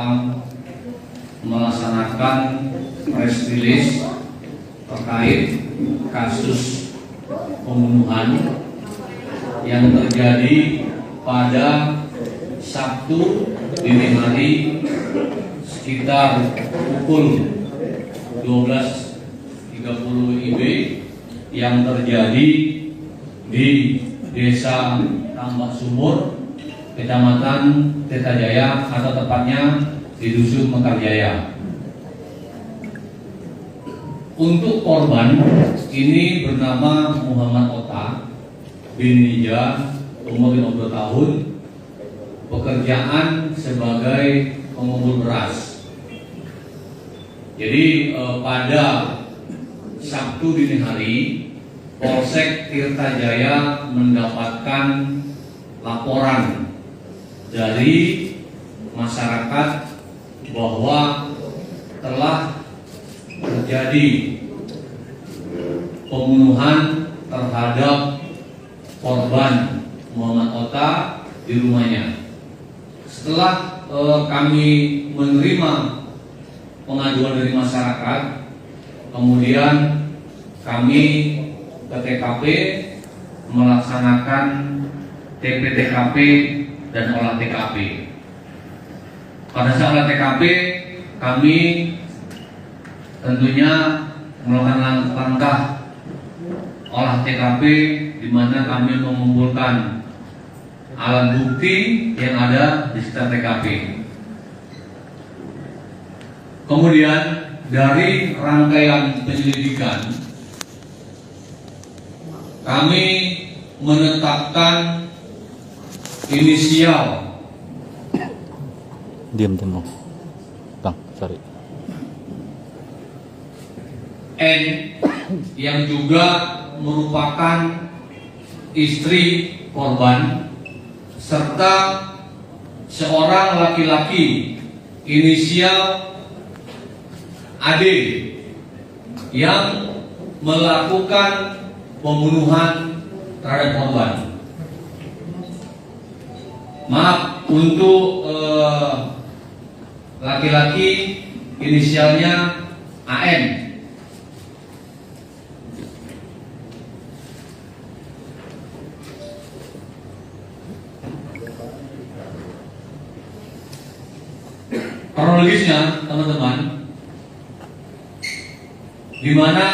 dalam melaksanakan press release terkait kasus pembunuhan yang terjadi pada Sabtu dini hari sekitar pukul 12.30 WIB yang terjadi di Desa Tambak Sumur, Kecamatan Tirtajaya, atau tepatnya di Dusun Mekarjaya. Untuk korban ini bernama Muhammad Ota bin Nija, umur 50 tahun, pekerjaan sebagai pengumpul beras. Jadi pada Sabtu dini hari, Polsek Tirtajaya mendapatkan laporan dari masyarakat bahwa telah terjadi pembunuhan terhadap korban Muhammad Ota di rumahnya. Setelah kami menerima pengaduan dari masyarakat, kemudian kami ke TKP melaksanakan TP-TKP dan olah TKP. Pada saat olah TKP, kami tentunya melakukan langkah olah TKP, di mana kami mengumpulkan alat bukti yang ada di sekitar TKP. Kemudian dari rangkaian penyelidikan, kami menetapkan inisial diam Bang, sorry. N yang juga merupakan istri korban, serta seorang laki-laki inisial AD yang melakukan pembunuhan terhadap korban. Maaf, untuk laki-laki inisialnya AN. Kronologisnya, teman-teman, di mana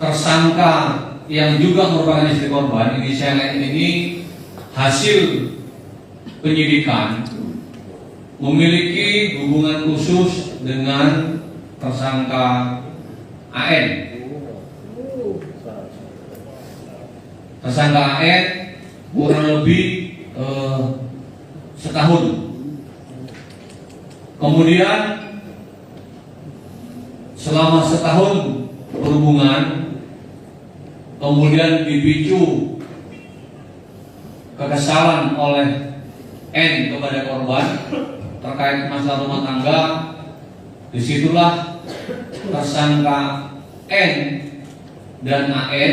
tersangka yang juga merupakan istri korban inisial N ini hasil penyidikan memiliki hubungan khusus dengan tersangka AN. Tersangka AN kurang lebih setahun. Kemudian selama setahun berhubungan, kemudian dipicu kekesalan oleh N kepada korban terkait masalah rumah tangga. Disitulah tersangka N dan AN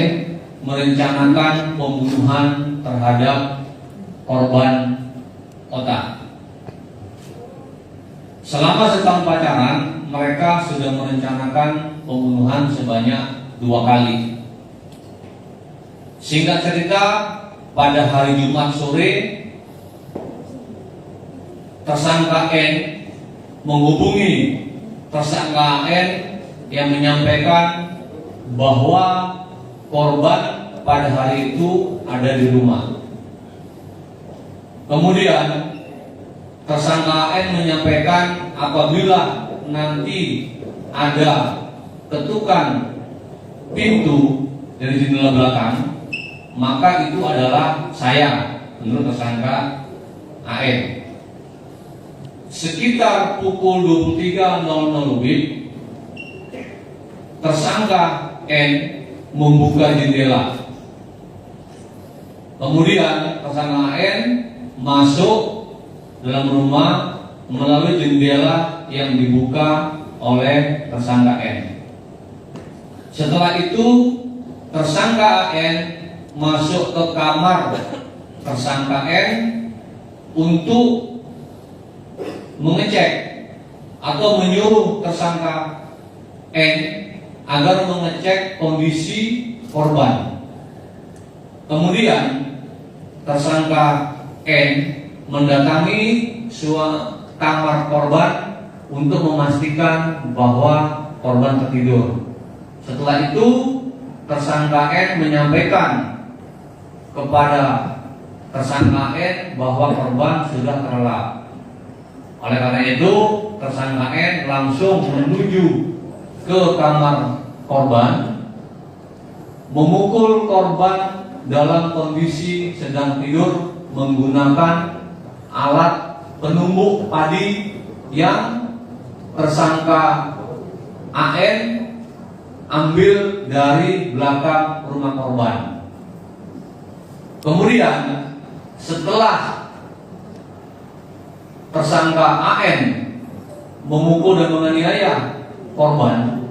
merencanakan pembunuhan terhadap korban Ota. Selama setahun pacaran, mereka sudah merencanakan pembunuhan sebanyak 2 kali. Singkat cerita, pada hari Jumat sore, tersangka N menghubungi tersangka N yang menyampaikan bahwa korban pada hari itu ada di rumah. Kemudian tersangka N menyampaikan apabila nanti ada ketukan pintu dari jendela belakang, maka itu adalah saya, menurut tersangka AN. Sekitar pukul 23.00 WIB, tersangka N membuka jendela. Kemudian tersangka N masuk dalam rumah melalui jendela yang dibuka oleh tersangka N. Setelah itu tersangka N masuk ke kamar tersangka N untuk mengecek atau menyuruh tersangka N agar mengecek kondisi korban. Kemudian tersangka N mendatangi kamar korban untuk memastikan bahwa korban tertidur. Setelah itu tersangka N menyampaikan kepada tersangka N bahwa korban sudah terlelap. Oleh karena itu tersangka N langsung menuju ke kamar korban, memukul korban dalam kondisi sedang tidur menggunakan alat penumbuk padi yang tersangka AN ambil dari belakang rumah korban. Kemudian setelah tersangka AN memukul dan menganiaya korban,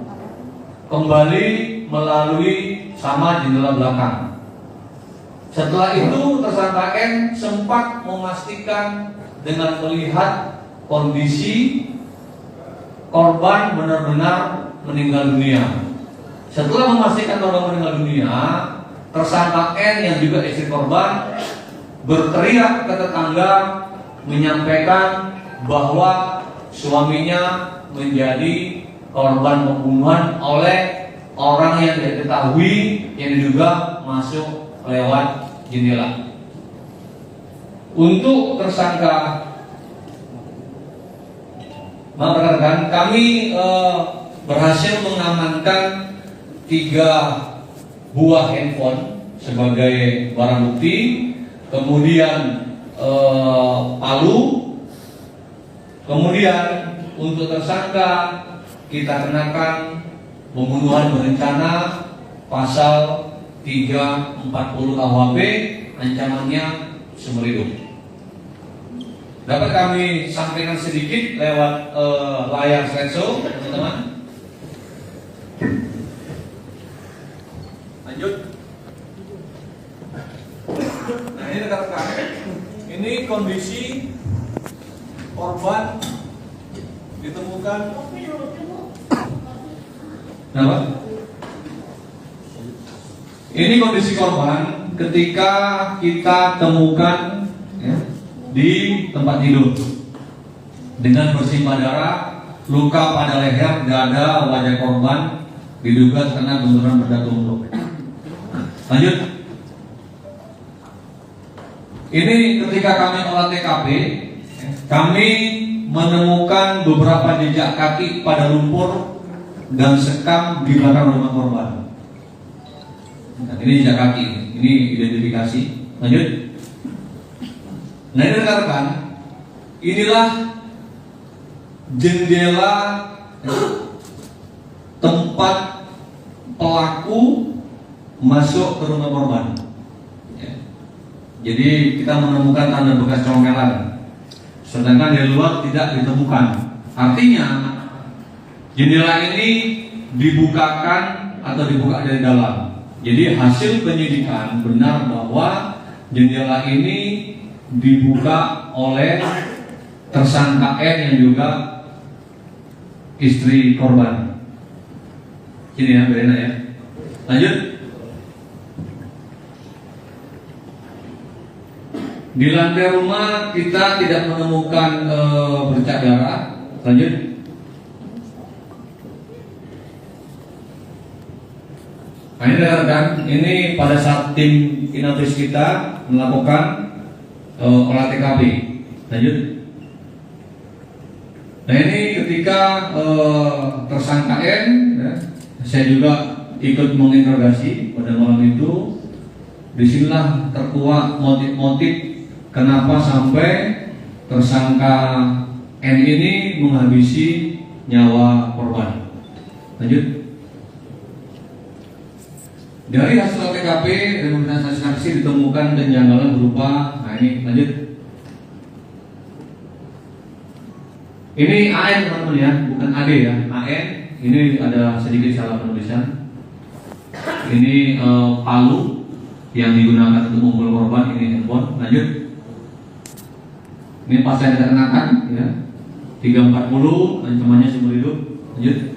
kembali melalui sama jendela belakang. Setelah itu tersangka N sempat memastikan dengan melihat kondisi korban benar-benar meninggal dunia. Setelah memastikan korban meninggal dunia, tersangka N yang juga istri korban berteriak ke tetangga menyampaikan bahwa suaminya menjadi korban pembunuhan oleh orang yang tidak diketahui yang diduga masuk lewat jendela. Untuk tersangka, rekan-rekan, kami berhasil mengamankan 3 buah handphone sebagai barang bukti, kemudian palu, kemudian untuk tersangka kita kenakan pembunuhan berencana pasal 340 KUHP, ancamannya seumur hidup. Dapat kami sampaikan sedikit lewat layar slideshow, teman-teman. Lanjut. Nah, ini rekan-rekan, ini kondisi korban ditemukan. Kenapa? Ini kondisi korban ketika kita temukan ya, di tempat tidur dengan bersimbah darah, luka pada leher, dada, wajah korban diduga terkena benturan benda tumpul. Lanjut. Ini ketika kami olah TKP, kami menemukan beberapa jejak kaki pada lumpur dan sekam di belakang rumah korban. Nah, ini jejak kaki, ini identifikasi. Lanjut. Nah, ini rekan-rekan, inilah jendela tempat pelaku masuk ke rumah korban. Jadi kita menemukan tanda bekas comelan, sedangkan di luar tidak ditemukan. Artinya jendela ini dibukakan atau dibuka dari dalam. Jadi hasil penyidikan benar bahwa jendela ini dibuka oleh tersangka N yang juga istri korban. Sini ya, Berena ya. Lanjut. Di lantai rumah kita tidak menemukan bercak darah. Lanjut. Nah, ini rekan, ini pada saat tim inavis kita melakukan olah TKP. Lanjut. Nah, ini ketika tersangka N, ya, saya juga ikut menginterogasi pada malam itu. Disinilah terkuak motif-motif kenapa sampai tersangka N ini menghabisi nyawa korban. Lanjut. Dari hasil TKP dan saksi ditemukan kejanggalan berupa, nah ini lanjut. Ini AN teman-teman ya, bukan AD ya, AN. Ini ada sedikit salah penulisan. Ini palu yang digunakan untuk memukul korban, ini handphone. Lanjut. Ini pasien yang kita kenakan ya. 340 ancamannya seumur hidup. Lanjut.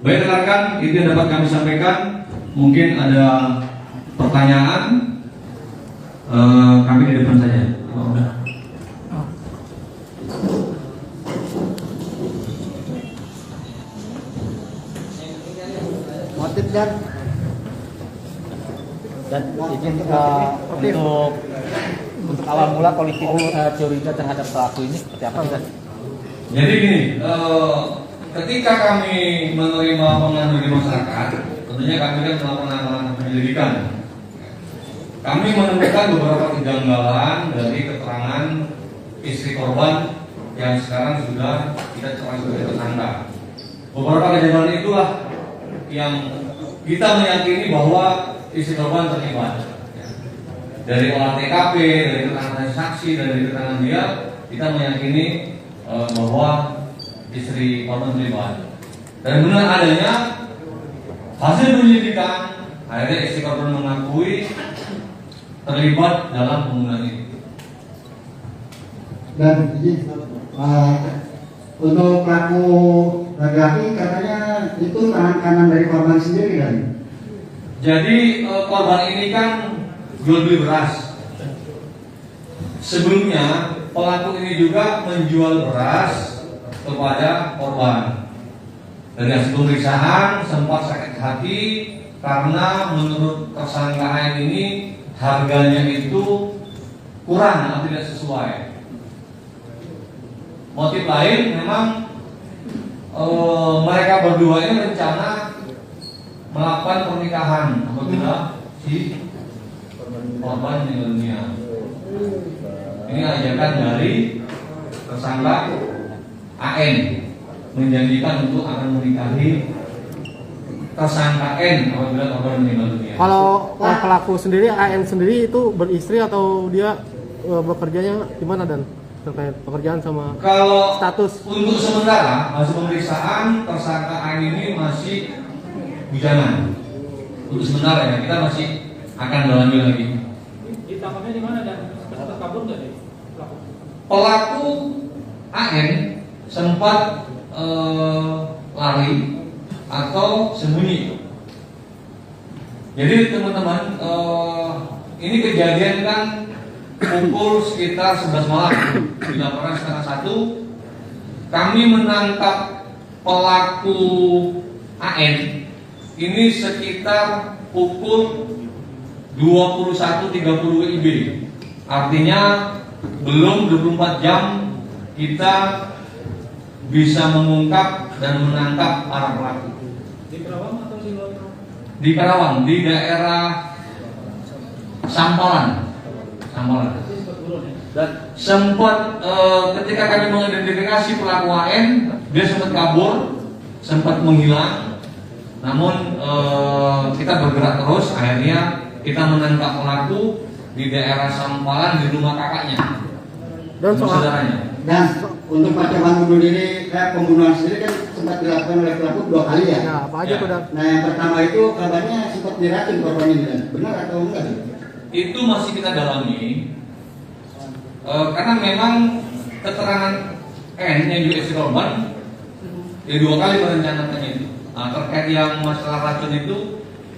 Baik rekan, itu yang dapat kami sampaikan. Mungkin ada pertanyaan, kami di depan saja. Motif dan izin untuk awal mula kondisi curiga terhadap pelaku ini seperti apa Dan? Jadi gini, ketika kami menerima pengaduan di masyarakat, tentunya kami kan melakukan langkah penyelidikan. Kami menemukan beberapa kejanggalan dari keterangan istri korban yang sekarang sudah kita tetapkan sebagai tersangka. Beberapa kejanggalan itulah yang kita meyakini bahwa istri korban terlibat. Dari olah TKP, dari keterangan saksi, dari keterangan dia, kita meyakini bahwa istri korban terlibat. Dan benar adanya hasil penyelidikan, akhirnya istri korban mengakui terlibat dalam pembunuhan itu. Dan untuk pelaku laki-laki katanya itu tangan kanan dari korban sendiri kan? Jadi korban ini kan jual beli beras. Sebelumnya pelaku ini juga menjual beras kepada korban. Dari hasil pemeriksaan sempat sakit hati karena menurut tersangka AN ini harganya itu kurang atau tidak sesuai. Motif lain memang mereka berdua ini rencana melakukan pernikahan apabila si korban meninggal dunia. Ini ajakan dari tersangka AN menjanjikan untuk akan menikahi tersangka N apabila korban meninggal dunia. Kalau pelaku sendiri, AN sendiri itu beristri atau dia bekerjanya gimana Dan? Terkait pekerjaan sama Kalau status? Untuk sementara hasil pemeriksaan tersangka AN ini masih bujangan. Untuk sementara ya, kita masih akan dalami lagi. Ditangkapnya di mana dan sempat kabur nggak deh pelaku? Pelaku AN sempat lari atau sembunyi. Jadi teman-teman, ini kejadian kan pukul sekitar 11 malam, dilaporkan setengah 1. Kami menangkap pelaku AN ini sekitar pukul 21.30 WIB. Artinya belum 24 jam kita bisa mengungkap dan menangkap para pelaku. Di Karawang atau di luar Karawang? Di Karawang, di daerah Sampalan. Dan sempat ketika kami mengidentifikasi pelaku AN, dia sempat kabur, sempat menghilang. Namun kita bergerak terus, akhirnya kita menangkap pelaku di daerah Sampalan di rumah kakaknya Dan saudaranya. Dan untuk ancaman bunuh diri, pembunuhan sendiri kan sempat dilakukan oleh pelaku 2 kali ya? Ya, apa aja tuh Dan? Nah yang pertama itu kabarnya sempat diracun korban ini kan? Benar atau enggak? Itu masih kita dalami karena memang keterangan N yang juga istri korban ya 2 kali merencanakannya itu. Nah, terkait yang masalah racun itu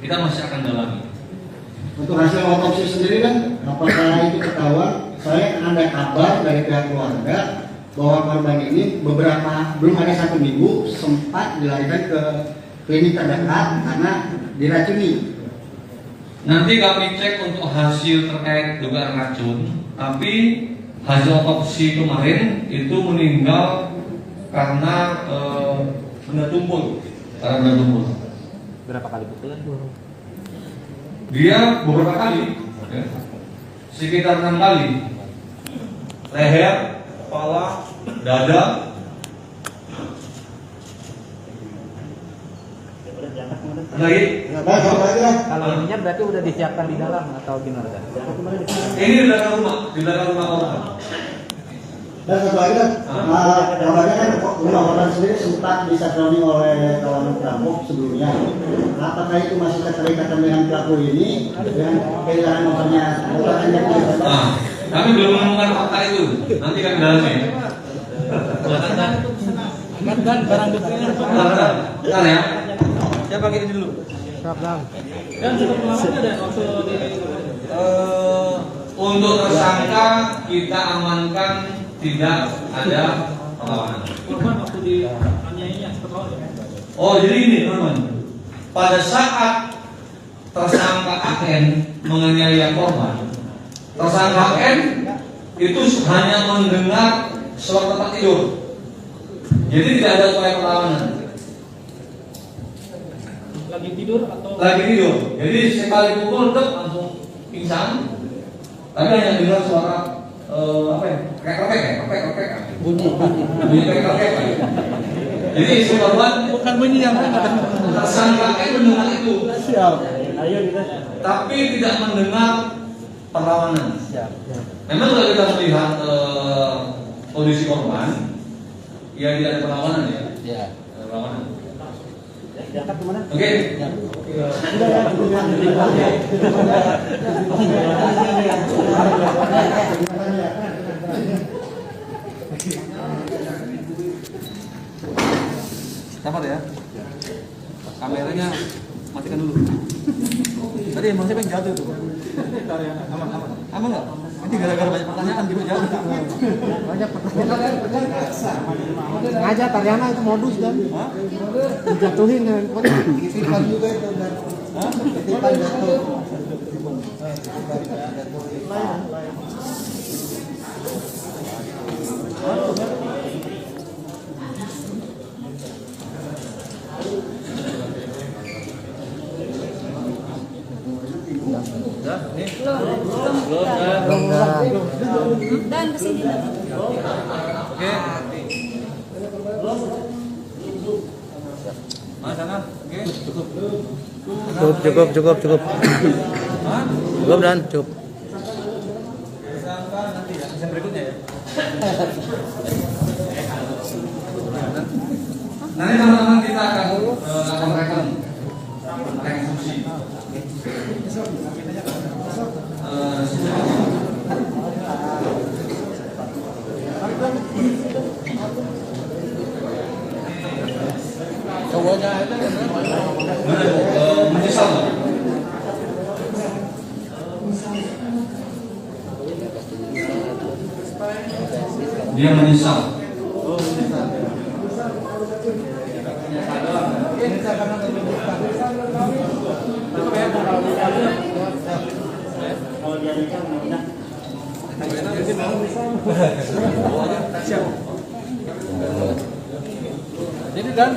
kita masih akan dalami. Untuk hasil otopsi sendiri kan, apakah itu ketahuan? Saya ada kabar dari pihak keluarga bahwa korban ini belum ada 1 minggu sempat dilarikan ke klinik terdekat karena diracuni. Nanti kami cek untuk hasil terkait dugaan racun, tapi hasil otopsi kemarin itu meninggal karena benda tumpul. Berapa kali pukulan? Dia beberapa kali, ya, sekitar 6 kali. Leher, kepala, dada. Lagi? Kalau ininya berarti udah disiapkan di dalam atau gimana Dan? Ini di belakang rumah korban. Dan satu lagi kan, kabarnya kan rumah korban sendiri sempat disatroni oleh kawan perampok sebelumnya. Apakah itu masih keterikatan dengan pelaku ini dengan kehilangan motornya? Nah, kami belum menemukan fakta itu. Nanti kami dalami. Dan barang buktinya. Bentar ya. Saya pakai ini dulu. Siap, Dan. Dan sempat melakukan dan waktu di Untuk tersangka kita amankan tidak ada perlawanan. korban waktu di aniayanya setelah Oh jadi ini teman-teman. Pada saat tersangka AN menganiaya korban, tersangka N itu hanya mendengar suara tempat tidur. Jadi tidak ada upaya perlawanan. lagi tidur atau Lagi tidur. Jadi sekali pukul dek langsung pingsan. Tapi hanya dengar suara apa ya? Kepek. Bunyi kepek. Jadi si korban Bukan bunyi yang tersangka N mendengar itu, siap. Ayo kita. tapi tidak mendengar perlawanan. Siap. Memang kalau kita melihat kondisi korban, ya tidak ada perlawanan ya. Ya. Ada perlawanan. Diangkat kemana? Oke. Sabar ya. Kameranya matikan dulu. Tadi emang siapa yang jatuh itu? Aman. Aman nggak? Ini gara-gara banyak pertanyaan juga jatuh. Banyak pertanyaan. Sengaja Tariana itu modus, Dan. Dijatuhin handphone. Titipan juga itu dan titipan jatuh. Dan kesini. Oke. Mas sana, oke. Cukup. Cukup, Dan. Cukup. Sangka nanti ya, yang berikutnya ya. Nanti teman-teman kita akan rekam rekonstruksi. Cowoknya itu Menyesal nggak? Dia menyesal. Jadi Dan